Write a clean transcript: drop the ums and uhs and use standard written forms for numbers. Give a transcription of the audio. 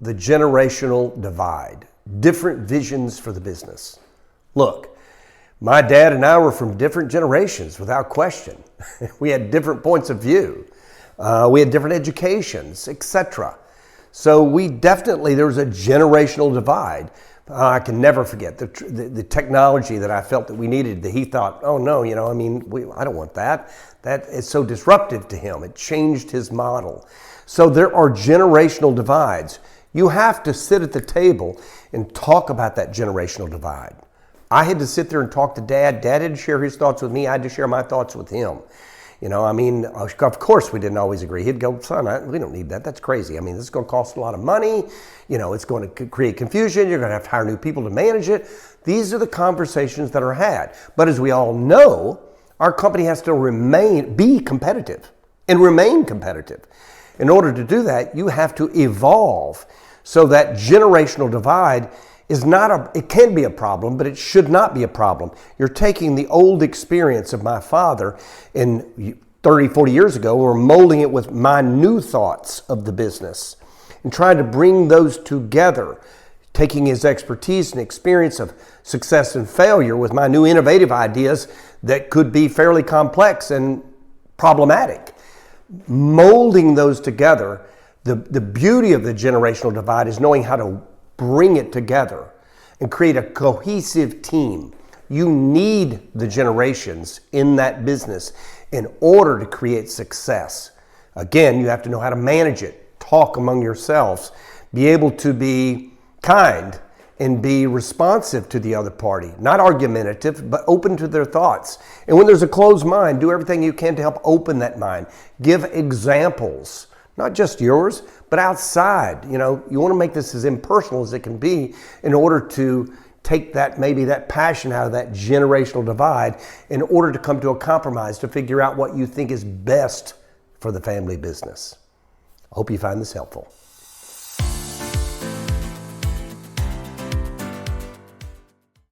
the generational divide, different visions for the business. Look, my dad and I were from different generations without question. We had different points of view. We had different educations, etc. So there was a generational divide. I can never forget the technology that I felt that we needed, that he thought, oh no, I don't want that. That is so disruptive to him. It changed his model. So there are generational divides. You have to sit at the table and talk about that generational divide. I had to sit there and talk to Dad. Dad had to share his thoughts with me. I had to share my thoughts with him. Of course we didn't always agree. He'd go, son, we don't need that. That's crazy. This is going to cost a lot of money. It's going to create confusion. You're going to have to hire new people to manage it. These are the conversations that are had. But as we all know, our company has to be competitive and remain competitive. In order to do that, you have to evolve. So that generational divide it can be a problem, but it should not be a problem. You're taking the old experience of my father in 30, 40 years ago, we're molding it with my new thoughts of the business and trying to bring those together, taking his expertise and experience of success and failure with my new innovative ideas that could be fairly complex and problematic. Molding those together, the beauty of the generational divide is knowing how to bring it together and create a cohesive team. You need the generations in that business in order to create success. Again, you have to know how to manage it, talk among yourselves, be able to be kind and be responsive to the other party, not argumentative, but open to their thoughts. And when there's a closed mind, do everything you can to help open that mind. Give examples. Not just yours, but outside. You want to make this as impersonal as it can be in order to take that passion out of that generational divide in order to come to a compromise to figure out what you think is best for the family business. I hope you find this helpful.